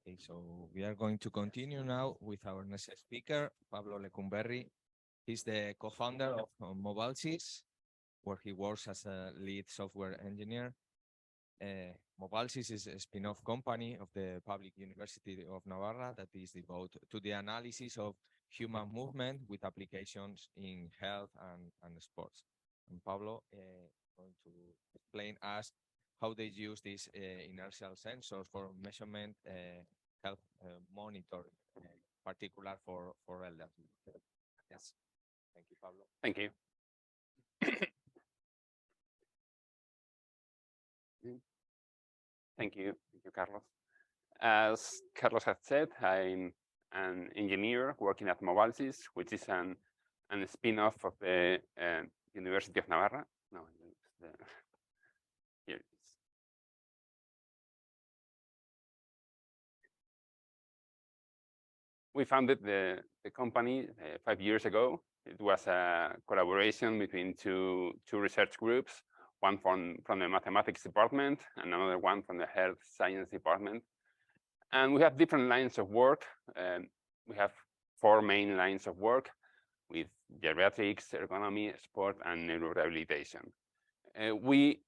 Okay, so we are going to continue now with our next speaker, Pablo Lecumberri. He's the co-founder of Mobalsys, where he works as a lead software engineer. Mobalsys is a spin-off company of the Public University of Navarra that is devoted to the analysis of human movement with applications in health and sports. And Pablo going to explain us how they use these inertial sensors for measurement health monitoring, particular for elderly. Yes. Thank you, Pablo. Thank you. Thank you, Carlos. As Carlos has said, I'm an engineer working at Mobalsys, which is a spin-off of the University of Navarra. No, here it is. We founded the company 5 years ago. It was a collaboration between two research groups, one from the mathematics department and another one from the health science department. And we have different lines of work. We have 4 main lines of work with geriatrics, ergonomy, sport, and neurorehabilitation. We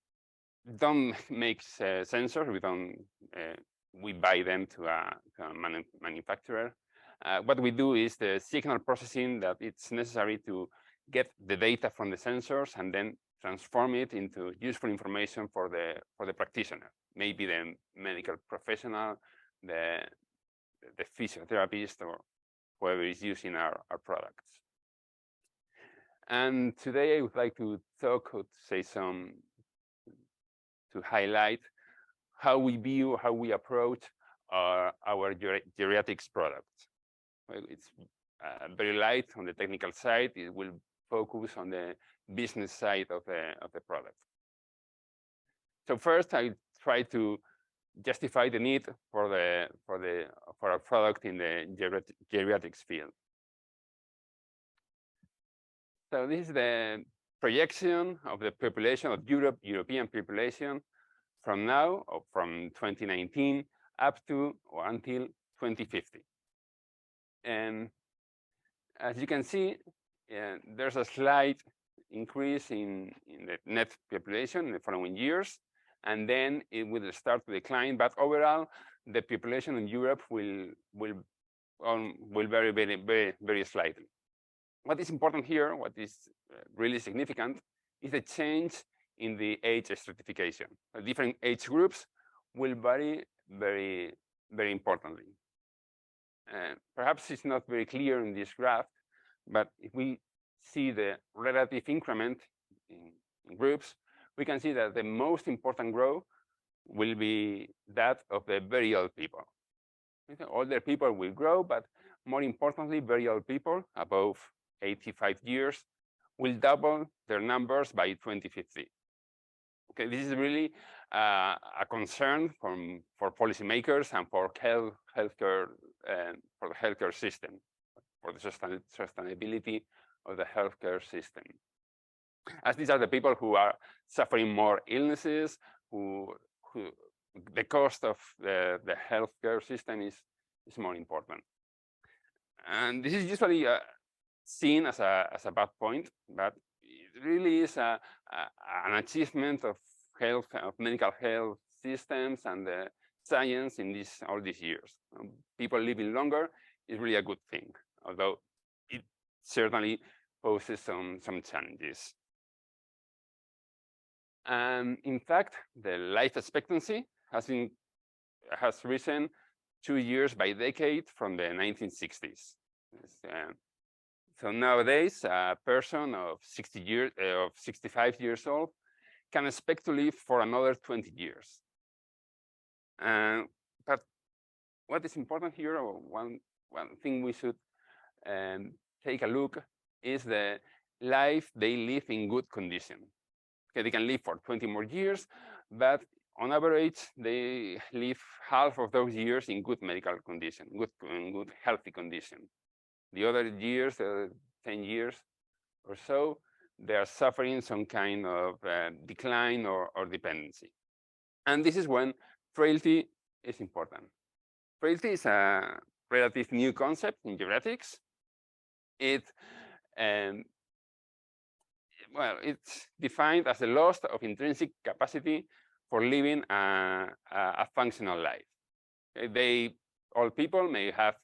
don't make sensors. We buy them to a manufacturer. What we do is the signal processing that it's necessary to get the data from the sensors and then transform it into useful information for the practitioner, maybe the medical professional, the physiotherapist, or whoever is using our products. And today I would like to highlight how we view, how we approach our geriatrics products. Well, it's very light on the technical side. It will focus on the business side of the product. So first, I try to justify the need for our product in the geriatrics field. So this is the projection of the population of European population from now, or from 2019 up to or until 2050. And as you can see, there's a slight increase in the net population in the following years, and then it will start to decline. But overall, the population in Europe will vary very slightly. What is important here, what is really significant, is the change in the age stratification. The different age groups will vary very importantly. Perhaps it's not very clear in this graph, but if we see the relative increment in groups, we can see that the most important growth will be that of the very old people. Older people will grow, but more importantly, very old people above 85 years will double their numbers by 2050. Okay, this is really a concern for policymakers and for healthcare for the healthcare system, for the sustainability of the healthcare system. As these are the people who are suffering more illnesses, who the cost of the healthcare system is more important. And this is usually seen as a bad point, but it really is an achievement of medical health systems and the science in all these years. People living longer is really a good thing, although it certainly poses some challenges. And in fact, the life expectancy has risen 2 years by decade from the 1960s. So nowadays, a person of 65 years old can expect to live for another 20 years. But what is important here, or one thing we should take a look, is the life they live in good condition. Okay, they can live for 20 more years, but on average, they live half of those years in good medical condition, good healthy condition. The other years, 10 years or so, they are suffering some kind of decline or dependency. And this is when frailty is important. frailty is a relative new concept in geriatrics. Well, it's defined as the loss of intrinsic capacity for living a functional life. All people may have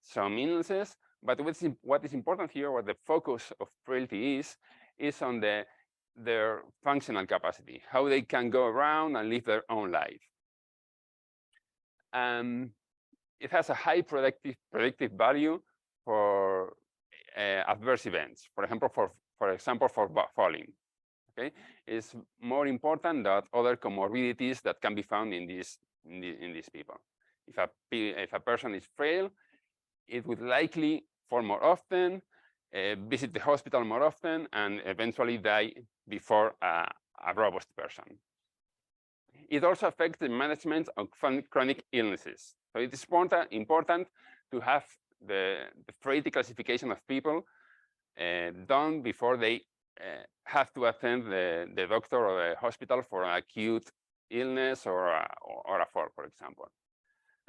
some illnesses, but what is important here, what the focus of frailty is on their functional capacity, how they can go around and live their own life. It has a high predictive value for adverse events. For example, for falling. Okay, it's more important than other comorbidities that can be found in these people. If a person is frail, it would likely fall more often, visit the hospital more often, and eventually die before a robust person. It also affects the management of chronic illnesses. So it is important to have the frailty classification of people done before they have to attend the doctor or the hospital for an acute illness or a fall, for example.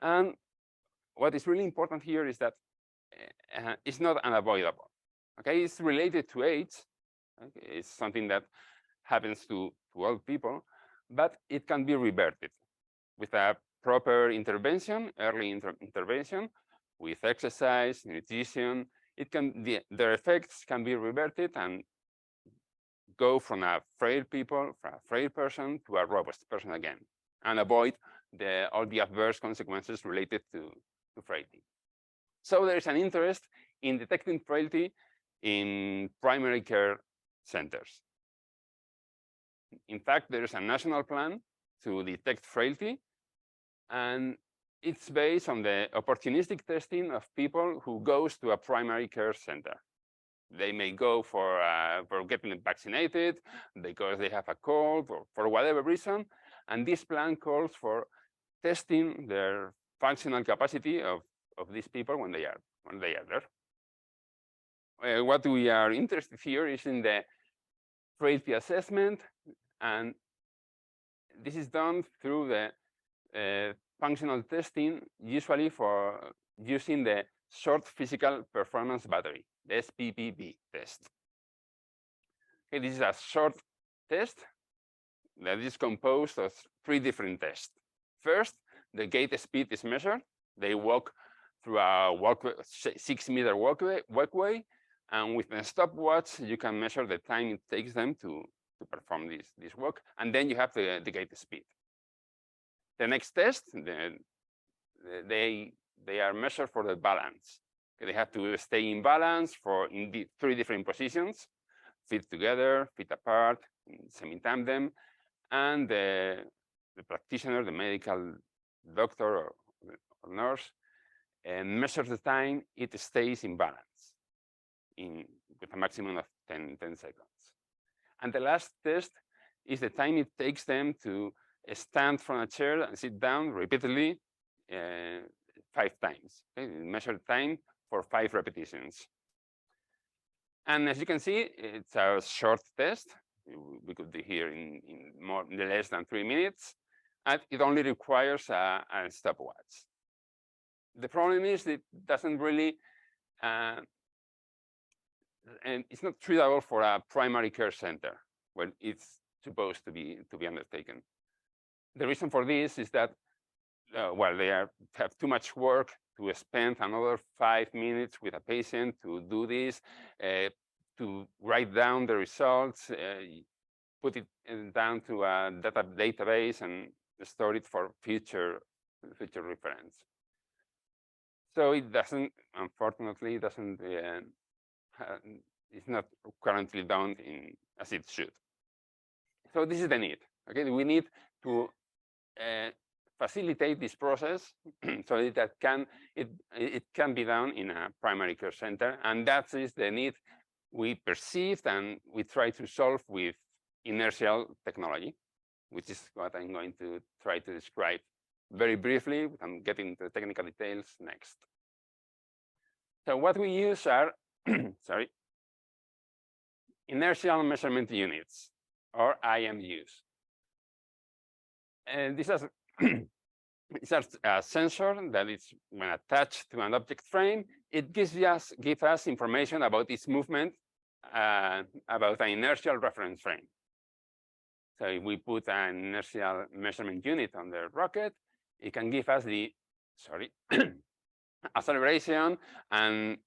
And what is really important here is that it's not unavoidable. Okay, it's related to age. Okay? It's something that happens to all people, but it can be reverted with a proper intervention, early intervention, with exercise, nutrition. Their effects can be reverted and go from a frail person to a robust person again, and avoid all the adverse consequences related to frailty. So there is an interest in detecting frailty in primary care centers. In fact, there is a national plan to detect frailty, and it's based on the opportunistic testing of people who goes to a primary care center. They may go for getting vaccinated, because they have a cold, or for whatever reason, and this plan calls for testing their functional capacity of these people when they are there. What we are interested here is in the frailty assessment, and this is done through the functional testing, usually for using the short physical performance battery, the SPPB test. Okay, this is a short test that is composed of 3 different tests. First, the gait speed is measured. They walk through a 6-meter walkway, and with a stopwatch, you can measure the time it takes them to perform this walk, and then you have the gait speed. The next test, they are measured for the balance. They have to stay in balance in the 3 different positions: feet together, feet apart, semi-tandem, and the practitioner, the medical doctor or nurse, measures the time it stays in balance with a maximum of 10 seconds. And the last test is the time it takes them to stand from a chair and sit down repeatedly 5 times. Okay? Measure time for 5 repetitions. And as you can see, it's a short test. We could do here in less than 3 minutes, and it only requires a stopwatch. The problem is it doesn't really, and it's not treatable for a primary care center where it's supposed to be undertaken. The reason for this is that, well, they have too much work to spend another 5 minutes with a patient to do this, to write down the results, put it down to a database, and store it for future reference. So it doesn't, unfortunately, it's not currently done as it should. So this is the need. Okay, we need to facilitate this process so that it can be done in a primary care center, and that is the need we perceived and we try to solve with inertial technology, which is what I'm going to try to describe very briefly. I'm getting into the technical details next. So what we use are inertial measurement units, or IMUs. And this has It's a sensor that is, when attached to an object frame, it gives us information about its movement, about an inertial reference frame. So if we put an inertial measurement unit on the rocket, it can give us the, acceleration and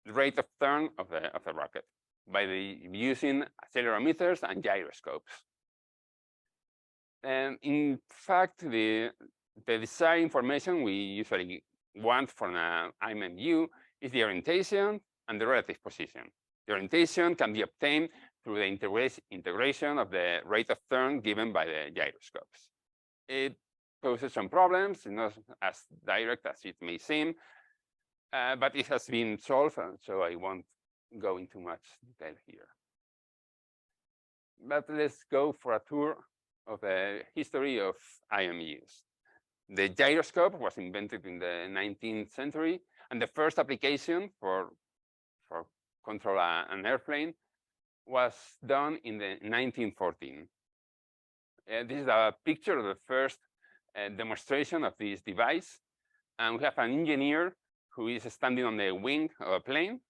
rate of turn of the rocket by using accelerometers and gyroscopes. And in fact, the desired information we usually want from an IMMU is the orientation and the relative position. The orientation can be obtained through the integration of the rate of turn given by the gyroscopes. It poses some problems, not as direct as it may seem, but it has been solved, so I won't go into much detail here. But let's go for a tour of the history of IMUs. The gyroscope was invented in the 19th century, and the first application for control an airplane was done in the 1914. This is a picture of the first demonstration of this device. And we have an engineer who is standing on the wing of a plane.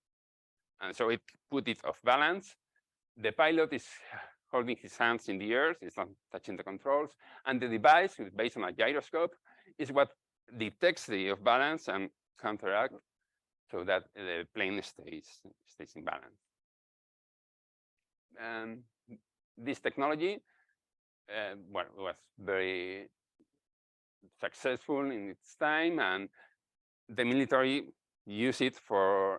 And so it put it off balance. The pilot is holding his hands in the air, he's not touching the controls. And the device, based on a gyroscope, is what detects the off balance and counteract so that the plane stays in balance. And this technology was very successful in its time, and the military used it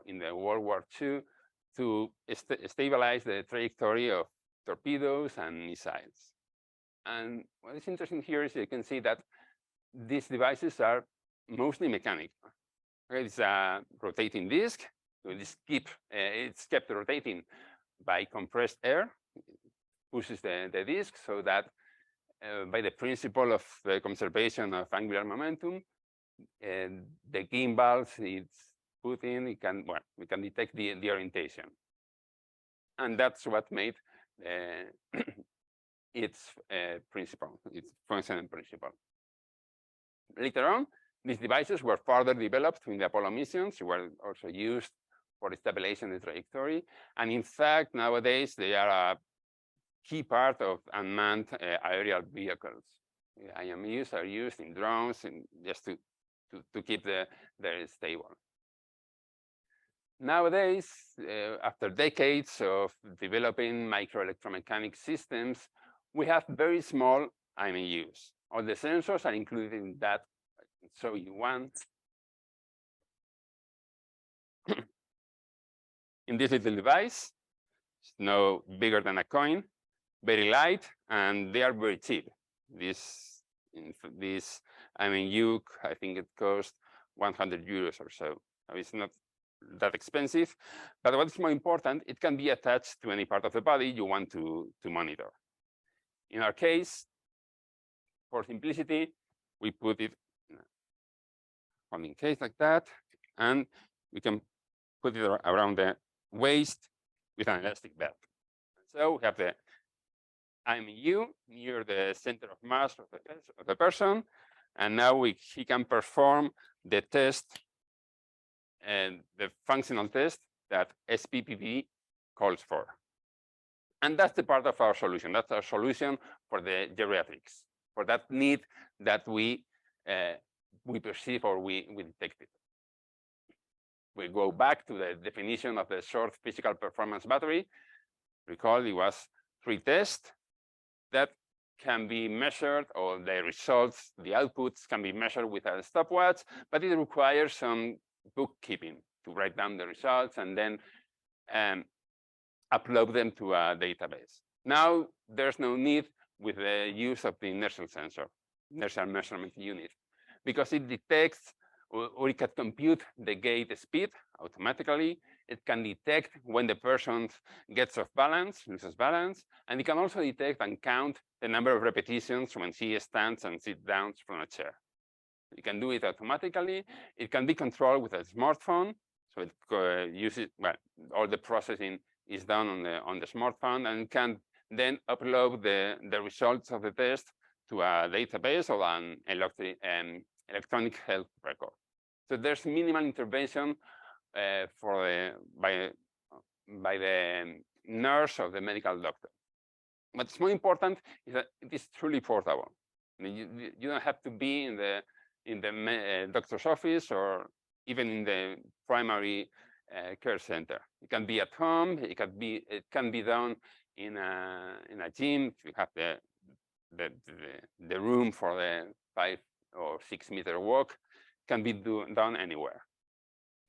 in the World War II to stabilize the trajectory of torpedoes and missiles. And what is interesting here is you can see that these devices are mostly mechanical. Okay, it's a rotating disc. So it's kept rotating by compressed air. It pushes the disc so that by the principle of the conservation of angular momentum, the gimbals it's put in, we can detect the orientation. And that's what made its principle, its functioning principle. Later on, these devices were further developed in the Apollo missions. They were also used for stabilization of the trajectory. And in fact, nowadays, they are a key part of unmanned aerial vehicles. IMUs are used in drones and just to keep them stable. Nowadays, after decades of developing microelectromechanic systems, we have very small IMUs. All the sensors are included in that. So you want in this little device, it's no bigger than a coin, very light, and they are very cheap. This IMU, I think it costs 100 euros or so. It's not that expensive, but what is more important, it can be attached to any part of the body you want to monitor. In our case, for simplicity, we put it in a holding case like that, and we can put it around the waist with an elastic belt. So we have the IMU near the center of mass of the person, and now he can perform the test and the functional test that SPPP calls for. And that's the part of our solution. That's our solution for the geriatrics, for that need that we perceive or we detect it. We go back to the definition of the short physical performance battery. Recall it was 3 tests that can be measured, or the results, the outputs can be measured with a stopwatch, but it requires some bookkeeping to write down the results and then upload them to a database. Now, there's no need with the use of the inertial sensor, inertial measurement unit, because it detects or it can compute the gait speed automatically. It can detect when the person gets off balance, loses balance, and it can also detect and count the number of repetitions when he stands and sits down from a chair. You can do it automatically. It can be controlled with a smartphone. So it uses, all the processing is done on the smartphone, and can then upload the results of the test to a database or an electronic health record. So there's minimal intervention by the nurse or the medical doctor. What's more important is that it is truly portable. I mean, you don't have to be in the doctor's office or even in the primary care center. It can be at home. It can be done in a gym if you have the room for the 5 or 6 meter walk. It can be done anywhere.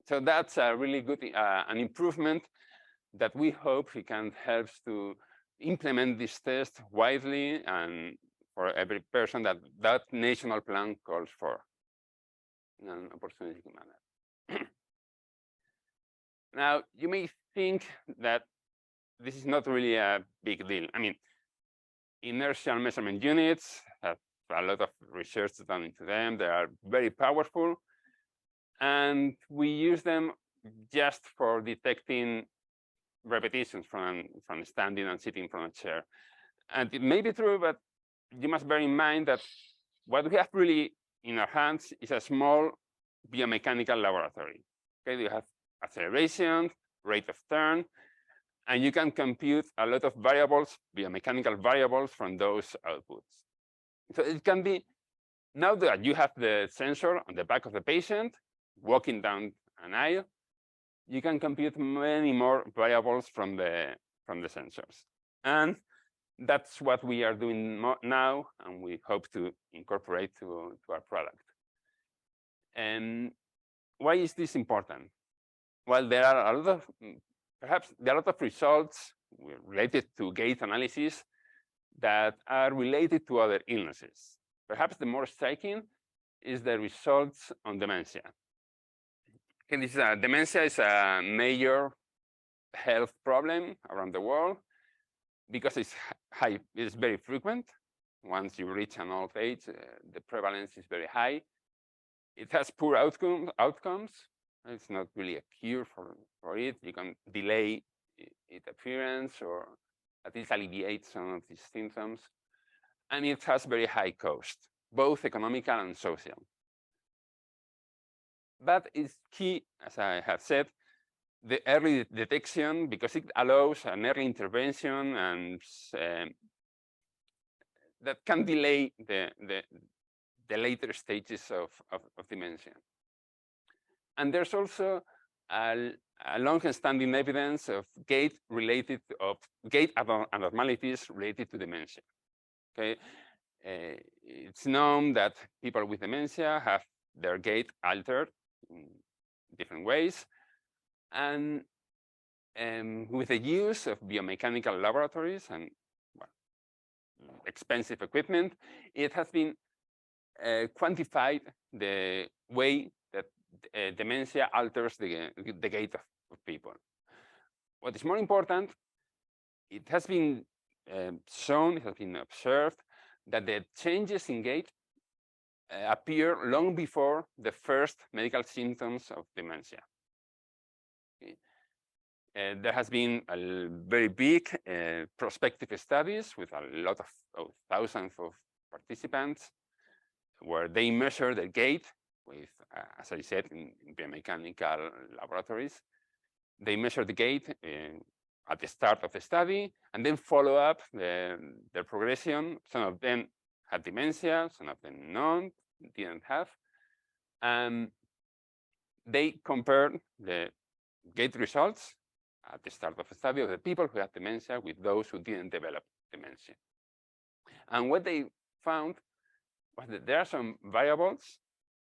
So that's a really good an improvement that we hope it can help to implement this test widely and for every person that national plan calls for in an opportunistic manner. Now, you may think that this is not really a big deal. I mean, inertial measurement units have a lot of research done into them. They are very powerful. And we use them just for detecting repetitions from standing and sitting from a chair. And it may be true, but you must bear in mind that what we have really in our hands is a small biomechanical laboratory. Okay, you have acceleration, rate of turn, and you can compute a lot of variables, biomechanical variables from those outputs. So it can be, now that you have the sensor on the back of the patient, walking down an aisle, you can compute many more variables from the sensors. And that's what we are doing now, and we hope to incorporate to our product. And why is this important? Well, there are a lot of, perhaps there are a lot of results related to gait analysis that are related to other illnesses. Perhaps the more striking is the results on dementia. And dementia is a major health problem around the world because it's very frequent. Once you reach an old age, the prevalence is very high. It has poor outcomes. It's not really a cure for it. You can delay its appearance or at least alleviate some of these symptoms. And it has very high cost, both economical and social. But it's key, as I have said, the early detection, because it allows an early intervention and that can delay the later stages of dementia. And there's also a long-standing evidence of gait abnormalities related to dementia. Okay, it's known that people with dementia have their gait altered in different ways, and with the use of biomechanical laboratories and expensive equipment, it has been quantified the way that dementia alters the gait of people. What is more important, it has been shown, it has been observed that the changes in gait appear long before the first medical symptoms of dementia. Okay. There has been a very big prospective studies with a lot of thousands of participants where they measure the gait with, as I said, in biomechanical laboratories. They measure the gait at the start of the study and then follow up their progression. Some of them had dementia, some of them didn't have. They compared the gait results at the start of the study of the people who had dementia with those who didn't develop dementia. And what they found was that there are some variables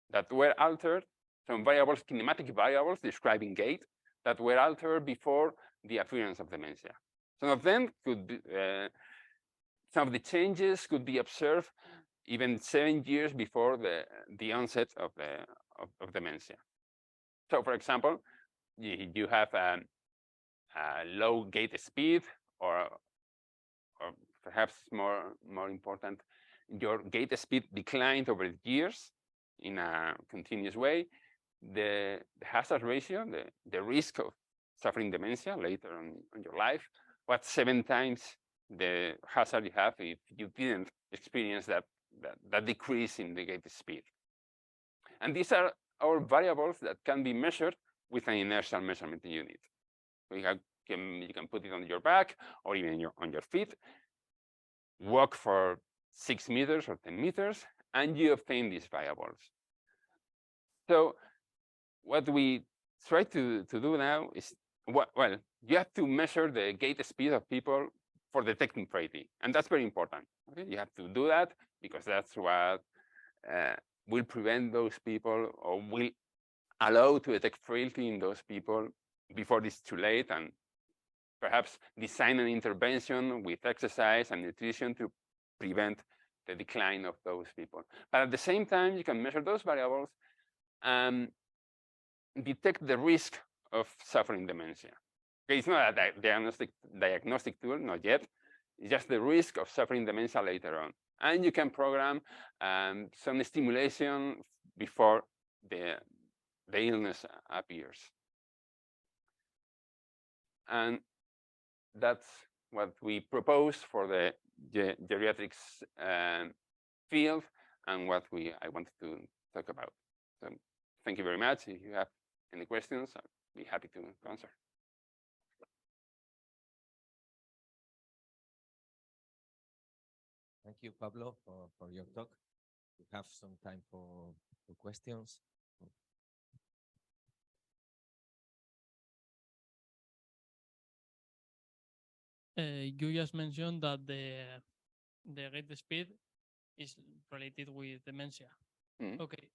that were altered, some variables, kinematic variables describing gait that were altered before the appearance of dementia. Some of them could be, some of the changes could be observed even 7 years before the onset of dementia. So, for example, you have a low gait speed, or perhaps more important, your gait speed declined over years in a continuous way. The hazard ratio, the risk of suffering dementia later on in your life, was 7 times the hazard you have if you didn't experience that that decrease in the gait speed. And these are our variables that can be measured with an inertial measurement unit. You can put it on your back or even on your feet, walk for 6 meters or 10 meters, and you obtain these variables. So what we try to do now is, well, you have to measure the gait speed of people for detecting frailty, and that's very important. Okay? You have to do that because that's what will prevent those people or will allow to detect frailty in those people before it's too late, and perhaps design an intervention with exercise and nutrition to prevent the decline of those people. But at the same time, you can measure those variables and detect the risk of suffering dementia. Okay, it's not a diagnostic tool, not yet. It's just the risk of suffering dementia later on. And you can program some stimulation before the illness appears. And that's what we propose for the geriatrics field and what I wanted to talk about. So thank you very much. If you have any questions, I'll be happy to answer. Thank you, Pablo, for your talk. We have some time for questions. You just mentioned that the gait speed is related with dementia. Mm. Okay.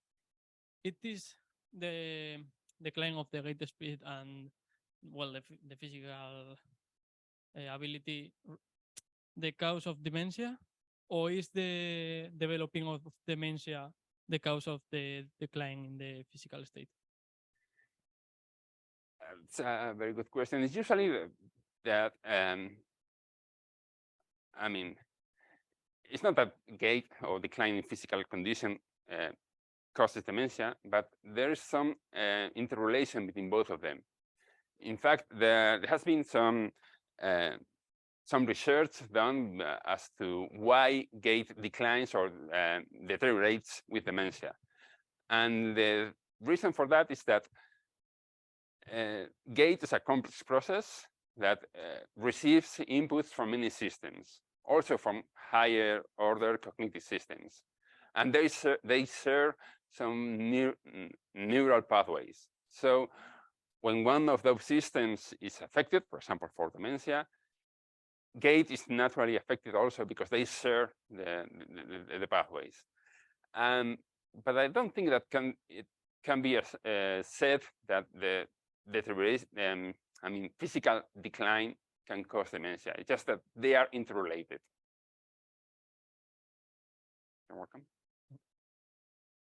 It is the decline of the gait speed and, well, the physical ability the cause of dementia, or is the developing of dementia the cause of the decline in the physical state? It's a very good question. It's usually that, I mean, it's not that gait or decline in physical condition causes dementia, but there is some interrelation between both of them. In fact, there has been some research done as to why gait declines or deteriorates with dementia. And the reason for that is that gait is a complex process that receives inputs from many systems, also from higher order cognitive systems. And they share some neural pathways. So when one of those systems is affected, for example, for dementia, gait is naturally affected also because they share the pathways. But I don't think that it can be said that the deterioration, physical decline can cause dementia. It's just that they are interrelated. You're welcome.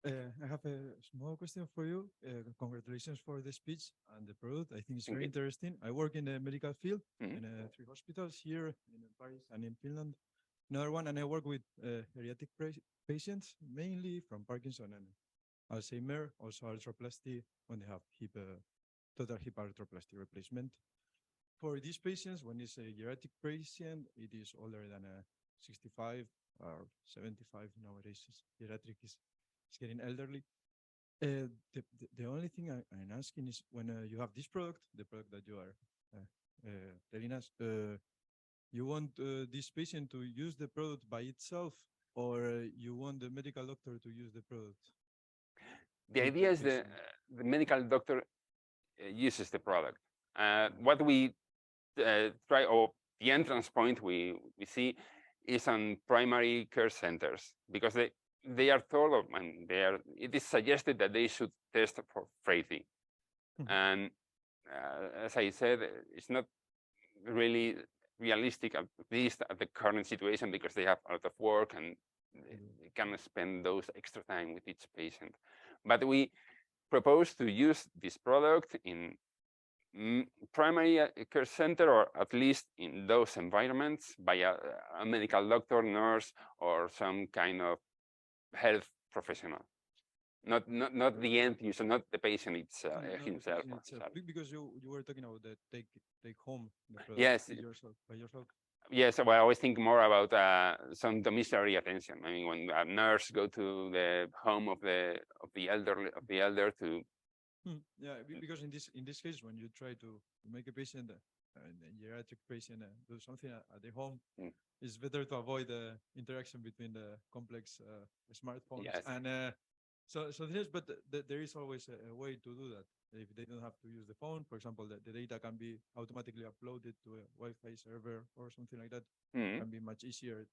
I have a small question for you. Congratulations for the speech and the product. I think it's very interesting. I work in the medical field in 3 hospitals here in Paris and in Finland. Another one, and I work with geriatric patients, mainly from Parkinson and Alzheimer, also arthroplasty when they have total hip arthroplasty replacement. For these patients, when it's a geriatric patient, it is older than 65 or 75 nowadays. Geriatric is getting elderly. The only thing I'm asking is when you have this product, the product that you are telling us, you want this patient to use the product by itself, or you want the medical doctor to use the product? The idea is the medical doctor uses the product. What we try, or the entrance point we see is on primary care centers, because they are told, and it is suggested that they should test for frailty. And as I said, it's not really realistic, at least at the current situation, because they have a lot of work and they cannot spend those extra time with each patient. But we propose to use this product in primary care center, or at least in those environments, by a medical doctor, nurse, or some kind of health professional. Not the end user, not the patient himself. Because you were talking about the take home the product yes, by yourself. Yes, well, I always think more about some domiciliary attention. I mean, when a nurse go to the home of the elder to. Yeah, because in this case, when you try to make a patient, a geriatric patient, do something at the home, it's better to avoid the interaction between the complex smartphones. Yes. And so this, but there is always a way to do that. If they don't have to use the phone, for example, the data can be automatically uploaded to a Wi-Fi server or something like that. Can be much easier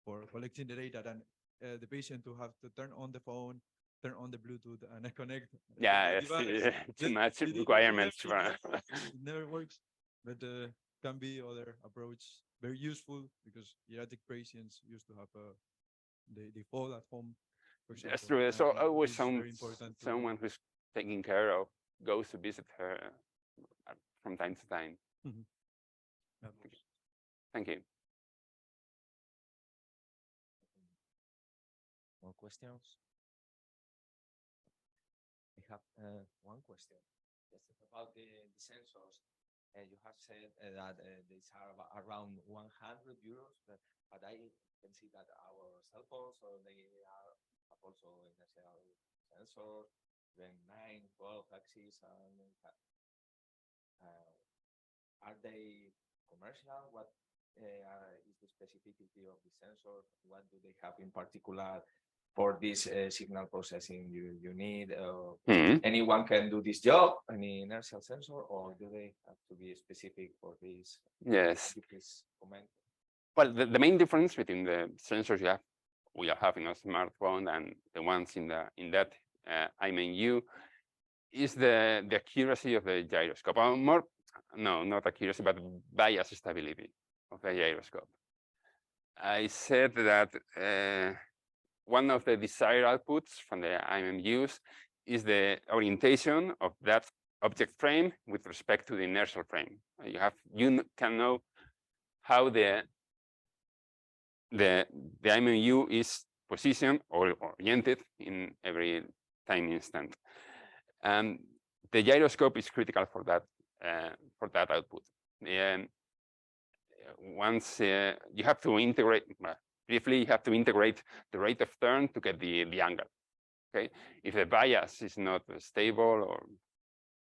for collecting the data than the patient to have to turn on the phone, turn on the Bluetooth, and connect. Yeah, the device. too much It requirements. never works, but can be other approach very useful because geriatric patients used to have they fall at home. For example, That's true. So always it's very important to- someone who's taking care of goes to visit her from time to time. Yeah. Thank you. More questions? I have one question. Just about the sensors. You have said that these are around 100 euros, but I can see that our cell phones, so they are also inertial sensors, then 9, 12 axis, and are they commercial? What is the specificity of the sensor? What do they have in particular for this signal processing you need? Anyone can do this job, any inertial sensor, or do they have to be specific for this? Yes. Could you please comment? Well, the main difference between the sensors we are having a smartphone and the ones in that IMU is the accuracy of the gyroscope. Not accuracy, but bias stability of the gyroscope. I said that one of the desired outputs from the IMUs is the orientation of that object frame with respect to the inertial frame. You can know how the IMU is positioned or oriented in every time instant. And the gyroscope is critical for that output. Once you have to integrate, briefly, you have to integrate the rate of turn to get the angle. Okay, if the bias is not stable or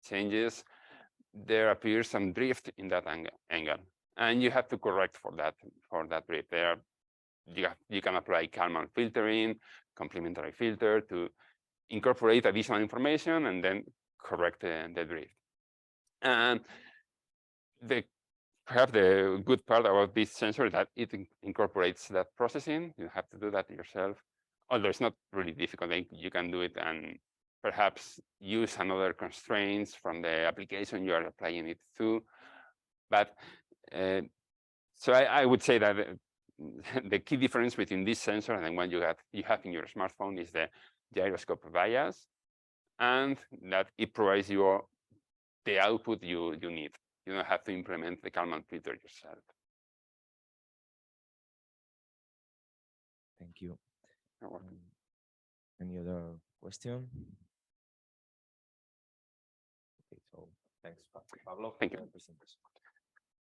changes, there appears some drift in that angle, and you have to correct for that drift. You can apply Kalman filtering, complementary filter to incorporate additional information and then correct the drift. And perhaps the good part about this sensor is that it incorporates that processing. You have to do that yourself, although it's not really difficult. You can do it and perhaps use another constraints from the application you are applying it to. But so I would say that the key difference between this sensor and the one you have in your smartphone is the gyroscope bias, and that it provides you the output you need. You don't have to implement the Kalman filter yourself. Thank you. Any other question? Okay, so thanks, Pablo. Thank you. For the presentation.